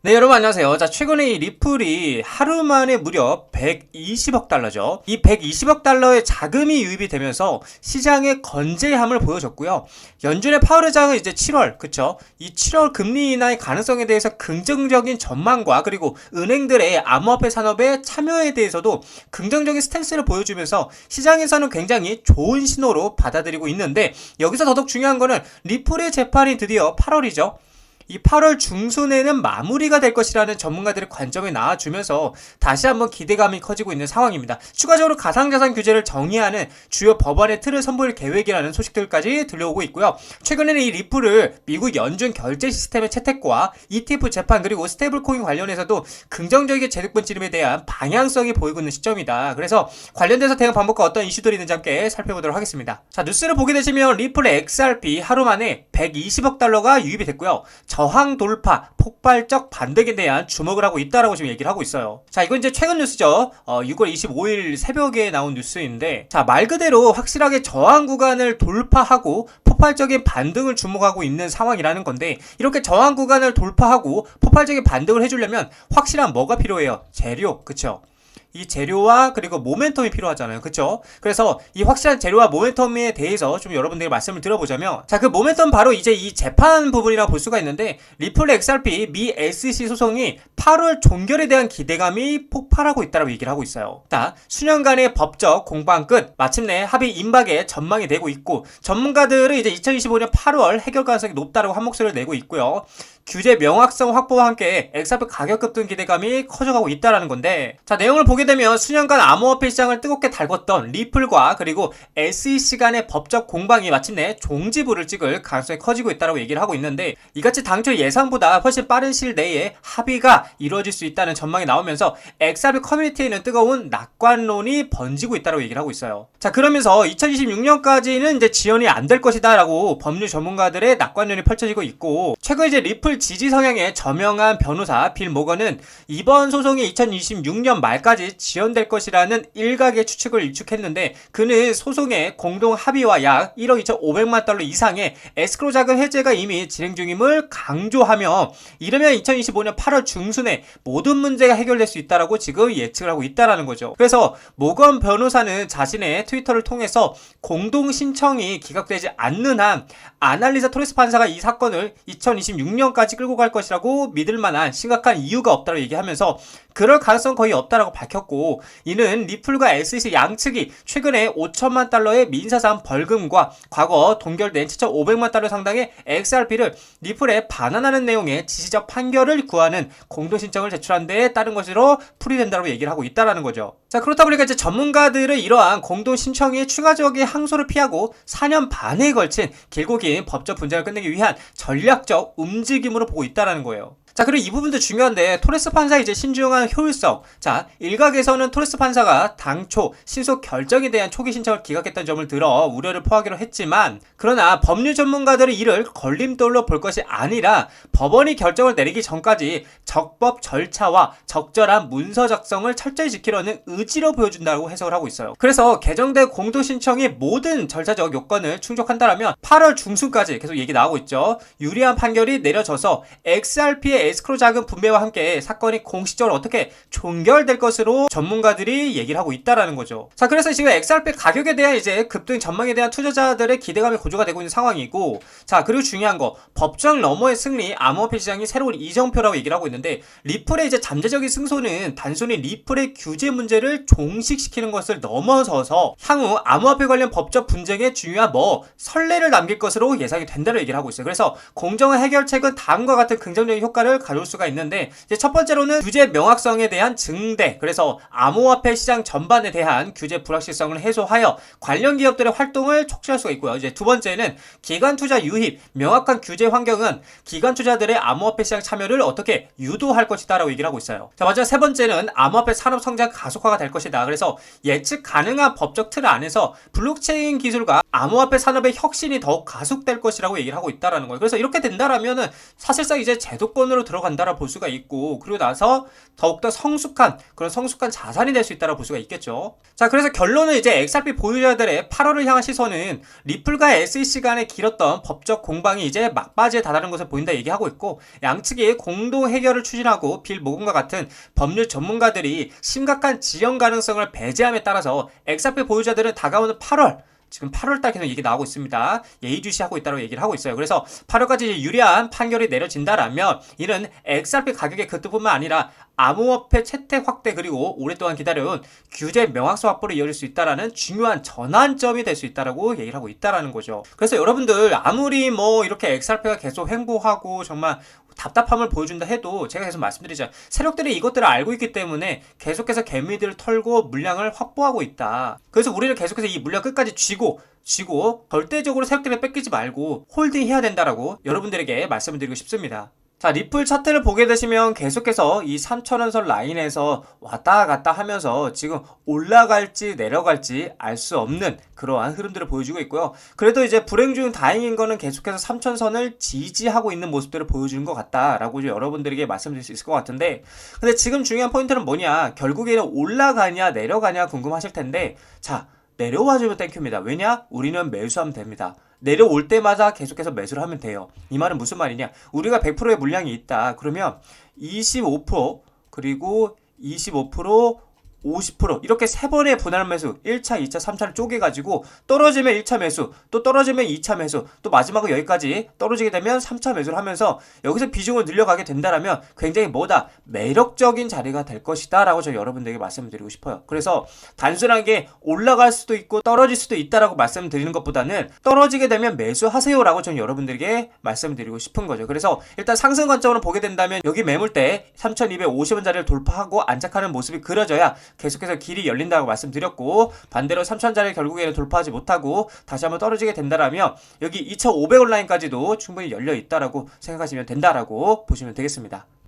네, 여러분 안녕하세요. 자, 최근에 이 리플이 하루 만에 무려 120억 달러죠. 이 120억 달러의 자금이 유입이 되면서 시장의 건재함을 보여줬고요. 연준의 파월 의장은 이제 7월, 그쵸? 이 7월 금리 인하의 가능성에 대해서 긍정적인 전망과 그리고 은행들의 암호화폐 산업의 참여에 대해서도 긍정적인 스탠스를 보여주면서 시장에서는 굉장히 좋은 신호로 받아들이고 있는데, 여기서 더더욱 중요한 거는 리플의 재판이 드디어 8월이죠. 이 8월 중순에는 마무리가 될 것이라는 전문가들의 관점이 나와주면서 다시 한번 기대감이 커지고 있는 상황입니다. 추가적으로 가상자산 규제를 정의하는 주요 법안의 틀을 선보일 계획이라는 소식들까지 들려오고 있고요. 최근에는 이 리플을 미국 연준 결제 시스템의 채택과 ETF 재판 그리고 스테이블코인 관련해서도 긍정적인 제도권 진입에 대한 방향성이 보이고 있는 시점이다. 그래서 관련돼서 대응 방법과 어떤 이슈들이 있는지 함께 살펴보도록 하겠습니다. 자, 뉴스를 보게 되시면 리플의 XRP 하루 만에 120억 달러가 유입이 됐고요. 저항 돌파, 폭발적 반등에 대한 주목을 하고 있다라고 지금 얘기를 하고 있어요. 자, 이건 이제 최근 뉴스죠. 6월 25일 새벽에 나온 뉴스인데, 자, 말 그대로 확실하게 저항 구간을 돌파하고 폭발적인 반등을 주목하고 있는 상황이라는 건데, 이렇게 저항 구간을 돌파하고 폭발적인 반등을 해주려면 확실한 뭐가 필요해요? 재료, 그쵸? 이 재료와 그리고 모멘텀이 필요하잖아요. 그쵸? 그래서 이 확실한 재료와 모멘텀에 대해서 좀 여러분들에게 말씀을 드려보자면, 자, 그 모멘텀 바로 이제 이 재판 부분이라고 볼 수가 있는데, 리플 XRP 미 SEC 소송이 8월 종결에 대한 기대감이 폭발하고 있다고 얘기를 하고 있어요. 자, 수년간의 법적 공방 끝 마침내 합의 임박에 전망이 되고 있고, 전문가들은 이제 2025년 8월 해결 가능성이 높다라고 한 목소리를 내고 있고요. 규제 명확성 확보와 함께 XRP 가격 급등 기대감이 커져가고 있다는 건데, 자, 내용을 보게 되면 수년간 암호화폐 시장을 뜨겁게 달궜던 리플과 그리고 SEC 간의 법적 공방이 마침내 종지부를 찍을 가능성이 커지고 있다고 얘기를 하고 있는데, 이같이 당초 예상보다 훨씬 빠른 시일 내에 합의가 이루어질 수 있다는 전망이 나오면서 XRP 커뮤니티에는 뜨거운 낙관론이 번지고 있다고 얘기를 하고 있어요. 자, 그러면서 2026년까지는 이제 지연이 안 될 것이다 라고 법률 전문가들의 낙관론이 펼쳐지고 있고, 최근 이제 리플 지지 성향의 저명한 변호사 빌 모건은 이번 소송이 2026년 말까지 지연될 것이라는 일각의 추측을 일축했는데, 그는 소송의 공동 합의와 약 1억 2,500만 달러 이상의 에스크로 자금 해제가 이미 진행 중임을 강조하며, 이르면 2025년 8월 중순에 모든 문제가 해결될 수 있다라고 지금 예측을 하고 있다라는 거죠. 그래서 모건 변호사는 자신의 트위터를 통해서 공동 신청이 기각되지 않는 한 아날리사 토레스 판사가 이 사건을 2026년까지 끌고 갈 것이라고 믿을 만한 심각한 이유가 없다고 얘기하면서 그럴 가능성 거의 없다라고 밝혔고, 이는 리플과 SEC 양측이 최근에 5천만 달러의 민사상 벌금과 과거 동결된 7,500만 달러 상당의 XRP를 리플에 반환하는 내용의 지시적 판결을 구하는 공동신청을 제출한 데에 따른 것으로 풀이된다고 얘기를 하고 있다는 거죠. 자, 그렇다 보니까 이제 전문가들은 이러한 공동신청의 추가적인 항소를 피하고 4년 반에 걸친 길고 긴 법적 분쟁을 끝내기 위한 전략적 움직임으로 보고 있다는 거예요. 자, 그리고 이 부분도 중요한데, 토레스 판사의 이제 신중한 효율성. 자, 일각에서는 토레스 판사가 당초 신속 결정에 대한 초기 신청을 기각했다는 점을 들어 우려를 포하기로 했지만, 그러나 법률 전문가들은 이를 걸림돌로 볼 것이 아니라 법원이 결정을 내리기 전까지 적법 절차와 적절한 문서 작성을 철저히 지키려는 의지로 보여준다고 해석을 하고 있어요. 그래서 개정된 공동신청이 모든 절차적 요건을 충족한다면 8월 중순까지 계속 얘기 나오고 있죠. 유리한 판결이 내려져서 XRP의 에스크로 자금 분배와 함께 사건이 공식적으로 어떻게 종결될 것으로 전문가들이 얘기를 하고 있다라는 거죠. 자, 그래서 지금 XRP 가격에 대한 이제 급등 전망에 대한 투자자들의 기대감이 고조가 되고 있는 상황이고, 자, 그리고 중요한 거, 법정 너머의 승리, 암호화폐 시장이 새로운 이정표라고 얘기를 하고 있는데, 리플의 이제 잠재적인 승소는 단순히 리플의 규제 문제를 종식시키는 것을 넘어서서 향후 암호화폐 관련 법적 분쟁에 중요한 선례를 남길 것으로 예상이 된다고 얘기를 하고 있어요. 그래서 공정한 해결책은 다음과 같은 긍정적인 효과를 가져올 수가 있는데, 이제 첫 번째로는 규제 명확성에 대한 증대, 그래서 암호화폐 시장 전반에 대한 규제 불확실성을 해소하여 관련 기업들의 활동을 촉진할 수가 있고요. 이제 두 번째는 기관 투자 유입, 명확한 규제 환경은 기관 투자들의 암호화폐 시장 참여를 어떻게 유도할 것이다라고 얘기를 하고 있어요. 자, 마지막 세 번째는 암호화폐 산업 성장 가속화가 될 것이다. 그래서 예측 가능한 법적 틀 안에서 블록체인 기술과 암호화폐 산업의 혁신이 더욱 가속될 것이라고 얘기를 하고 있다라는 거예요. 그래서 이렇게 된다라면은 사실상 이제 제도권으로 안으로 들어간다라 볼 수가 있고, 그리고 나서 더욱더 성숙한 그런 성숙한 자산이 될 수 있다라 볼 수가 있겠죠. 자, 그래서 결론은 이제 XRP 보유자들의 8월을 향한 시선은 리플과 SEC 간의 길었던 법적 공방이 이제 막바지에 다다른 것을 보인다 얘기하고 있고, 양측이 공동 해결을 추진하고 빌 모건과 같은 법률 전문가들이 심각한 지연 가능성을 배제함에 따라서 XRP 보유자들은 다가오는 8월, 지금 8월달 계속 얘기 나오고 있습니다. 예의주시하고 있다고 얘기를 하고 있어요. 그래서 8월까지 유리한 판결이 내려진다라면 이는 XRP 가격의 급등뿐만 아니라 암호화폐 채택 확대, 그리고 오랫동안 기다려온 규제 명확성 확보로 이어질 수 있다라는 중요한 전환점이 될 수 있다라고 얘기를 하고 있다라는 거죠. 그래서 여러분들 아무리 뭐 이렇게 XRP가 계속 횡보하고 정말 답답함을 보여준다 해도 제가 계속 말씀드리죠. 세력들이 이것들을 알고 있기 때문에 계속해서 개미들을 털고 물량을 확보하고 있다. 그래서 우리는 계속해서 이 물량 끝까지 쥐고 절대적으로 세력들을 뺏기지 말고 홀딩해야 된다라고 여러분들에게 말씀을 드리고 싶습니다. 자, 리플 차트를 보게 되시면 계속해서 이 3,000원선 라인에서 왔다 갔다 하면서 지금 올라갈지 내려갈지 알 수 없는 그러한 흐름들을 보여주고 있고요. 그래도 이제 불행 중 다행인 거는 계속해서 3,000선을 지지하고 있는 모습들을 보여주는 것 같다라고 여러분들에게 말씀드릴 수 있을 것 같은데, 근데 지금 중요한 포인트는 뭐냐, 결국에는 올라가냐 내려가냐 궁금하실 텐데, 자, 내려와주면 땡큐입니다. 왜냐? 우리는 매수하면 됩니다. 내려올 때마다 계속해서 매수를 하면 돼요. 이 말은 무슨 말이냐? 우리가 100%의 물량이 있다. 그러면 25% 그리고 25% 50% 이렇게 세 번의 분할 매수, 1차, 2차, 3차를 쪼개가지고 떨어지면 1차 매수, 또 떨어지면 2차 매수, 또 마지막으로 여기까지 떨어지게 되면 3차 매수를 하면서 여기서 비중을 늘려가게 된다라면 굉장히 뭐다? 매력적인 자리가 될 것이다 라고 저 여러분들에게 말씀을 드리고 싶어요. 그래서 단순하게 올라갈 수도 있고 떨어질 수도 있다라고 말씀드리는 것보다는 떨어지게 되면 매수하세요 라고 저는 여러분들에게 말씀드리고 싶은 거죠. 그래서 일단 상승 관점으로 보게 된다면 여기 매물대 3250원 자리를 돌파하고 안착하는 모습이 그려져야 계속해서 길이 열린다고 말씀드렸고, 반대로 3,000자리 결국에는 돌파하지 못하고 다시 한번 떨어지게 된다라면 여기 2,500원 라인까지도 충분히 열려 있다라고 생각하시면 된다라고 보시면 되겠습니다.